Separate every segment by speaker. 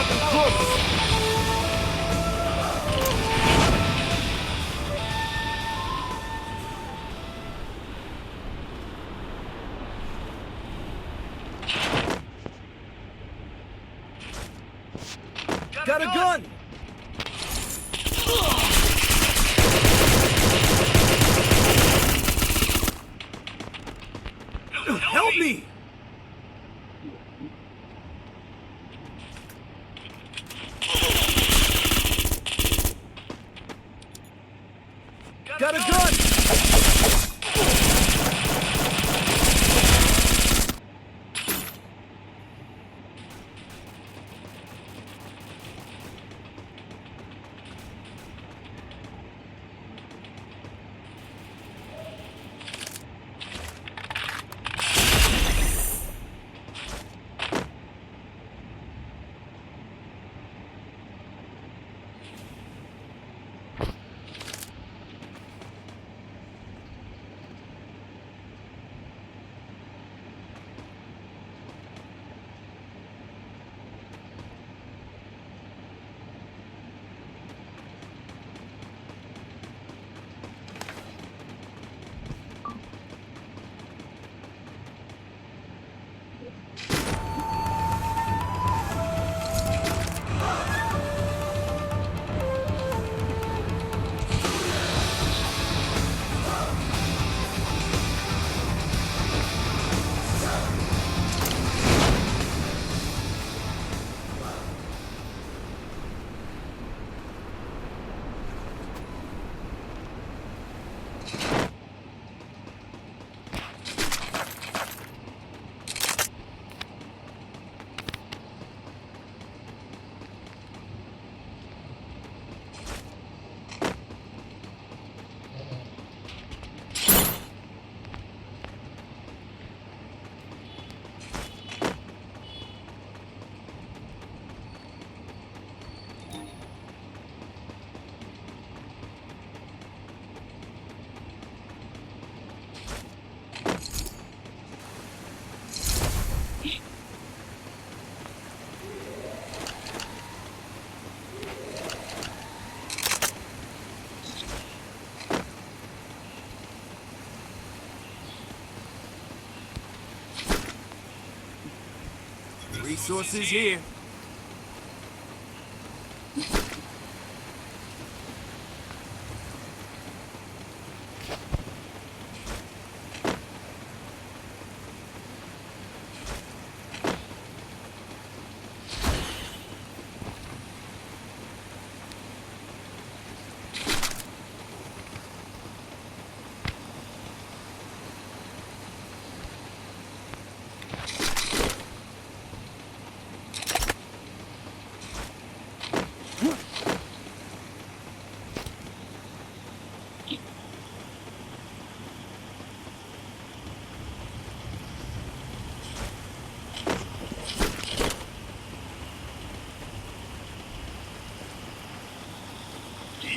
Speaker 1: Come close! Got a gun! Help me! Got a gun! Resources here.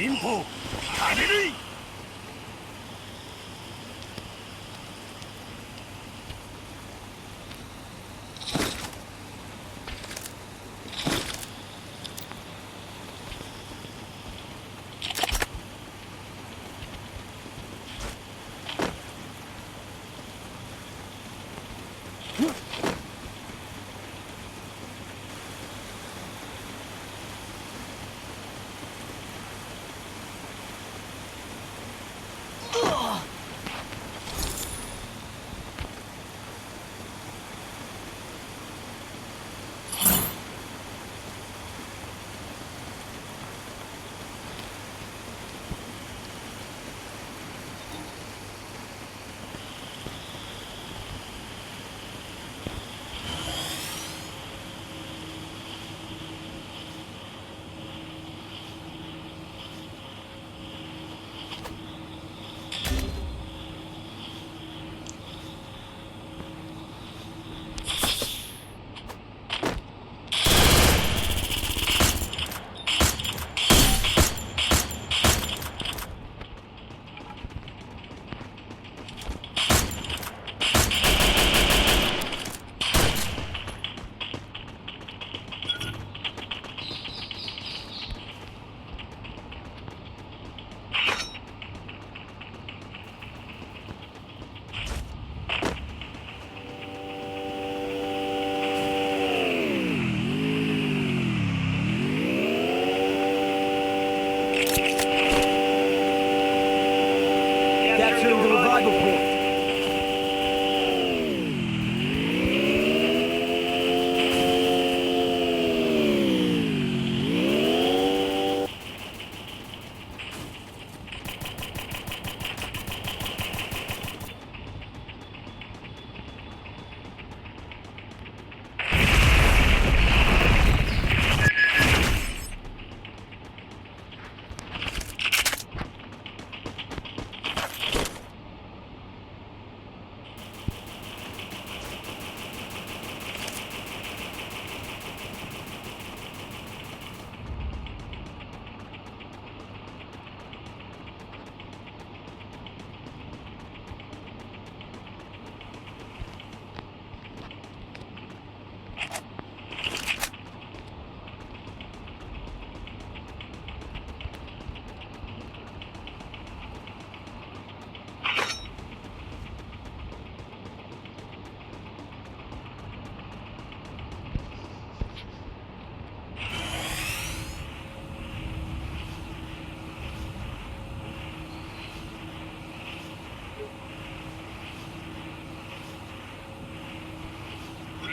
Speaker 1: 인포 가리를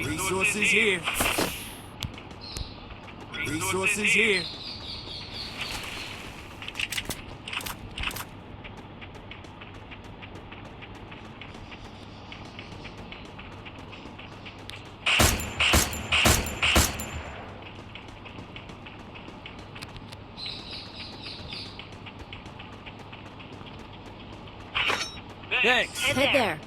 Speaker 1: Resources here. Resources here. Thanks.
Speaker 2: Head there.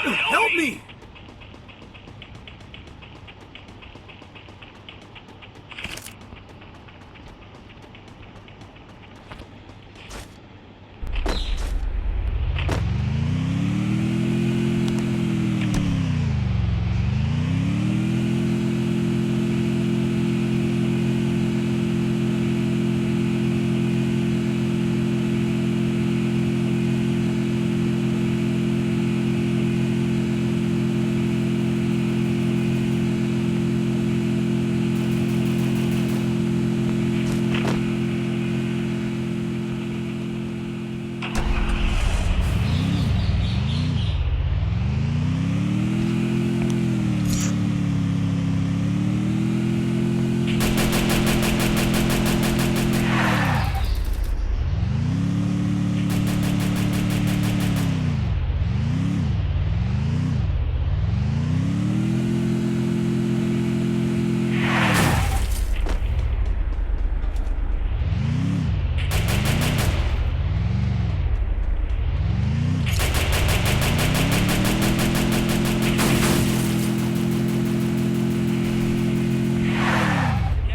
Speaker 1: Help me!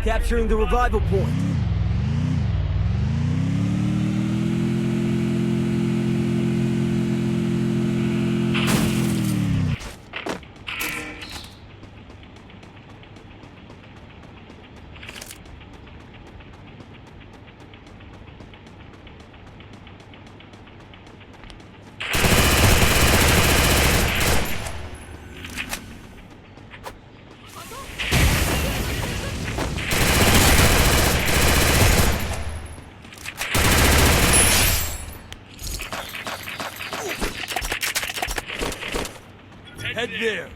Speaker 1: Capturing the revival point. Head there.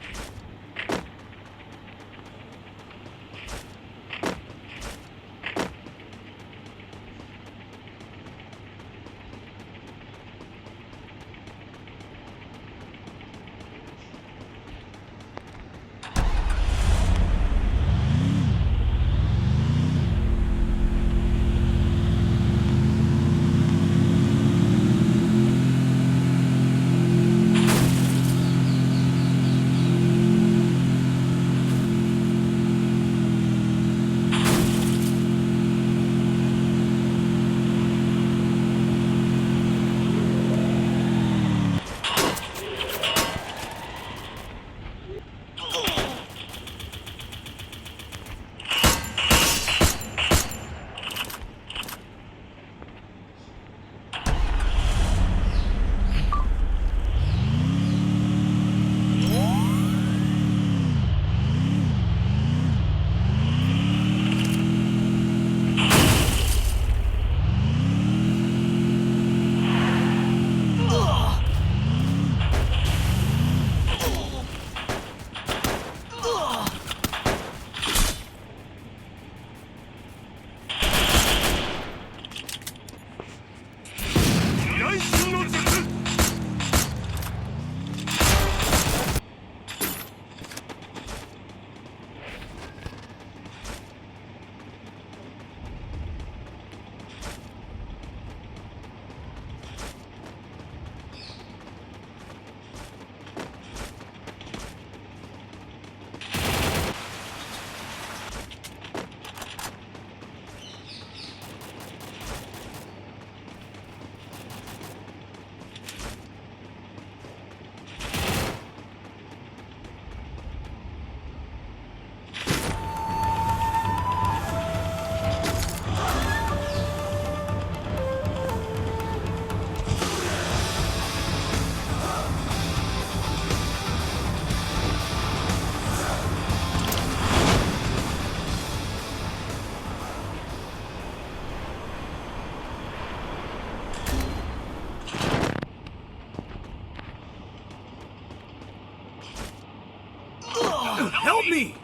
Speaker 1: Help me!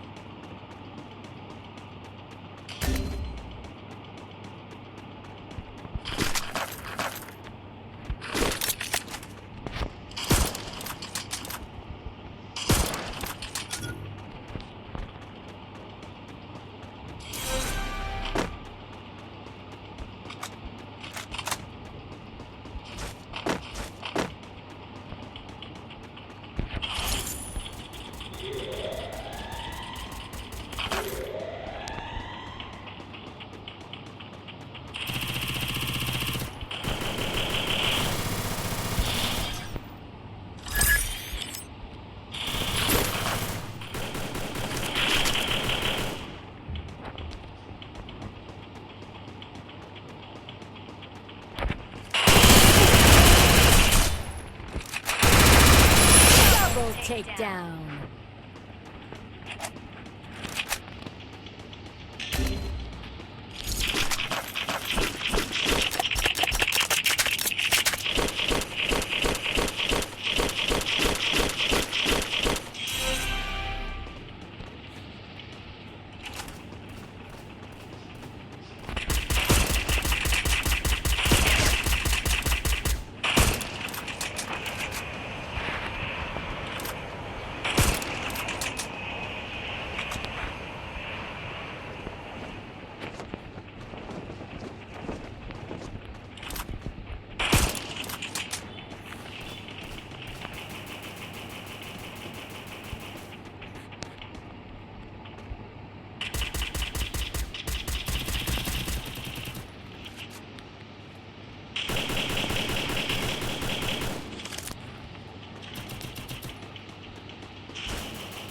Speaker 2: Double takedown.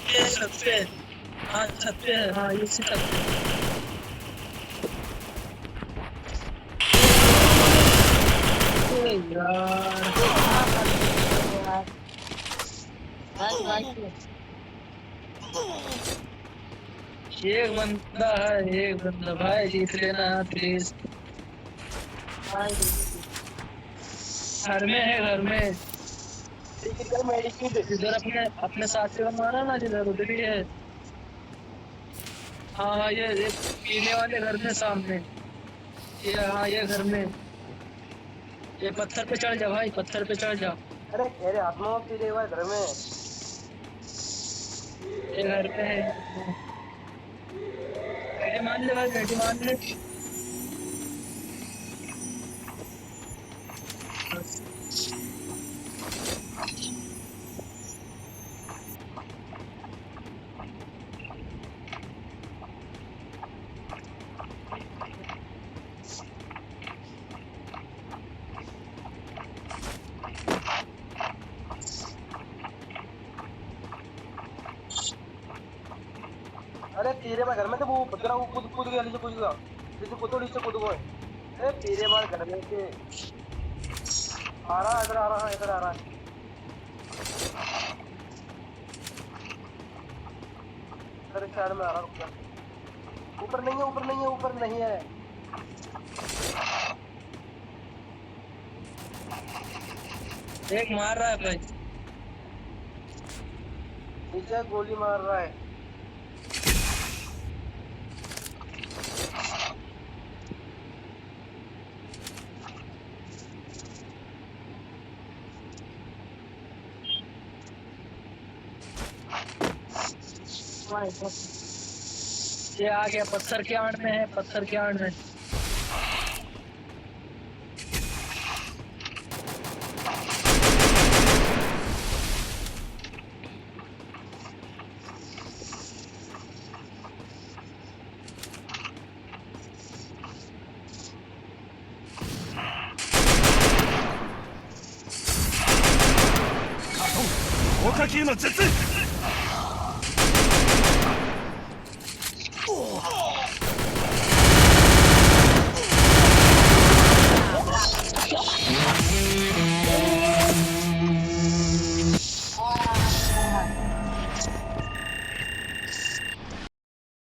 Speaker 3: ये छत पे, हाँ छत पे है, हाँ इसी छत पे। अरे यार एक बंदा है, एक बंदा भाई जीत लेना प्लीज। घर में है, घर में इधर अपने अपने साथी को मारा ना, जिधर उधर ही है। हाँ हाँ ये पीने वाले घर में सामने, ये हाँ ये घर में। ये पत्थर पे चढ़ जा भाई, पत्थर पे चढ़ जा।
Speaker 4: अरे तेरे हाथ में पीले हुआ घर में।
Speaker 3: ये घर पे है, बैठी मान ले भाई, बैठी मान ले।
Speaker 4: अरे तेरे बार घर में तो वो बदरा वो कूद कूद गया, नीचे कूद गया, नीचे कूद गए। अरे तेरे बार घर में से आ रहा, इधर आ रहा, इधर आ रहा है। इधर साइड में आ रहा, रुक जा। ऊपर नहीं है, ऊपर नहीं है, ऊपर नहीं है।
Speaker 3: एक मार रहा है भाई,
Speaker 4: नीचे गोली मार रहा है।
Speaker 3: ये आ गया, पत्थर के आड़ में है, पत्थर के आड़ में।
Speaker 1: 我可以了，这次。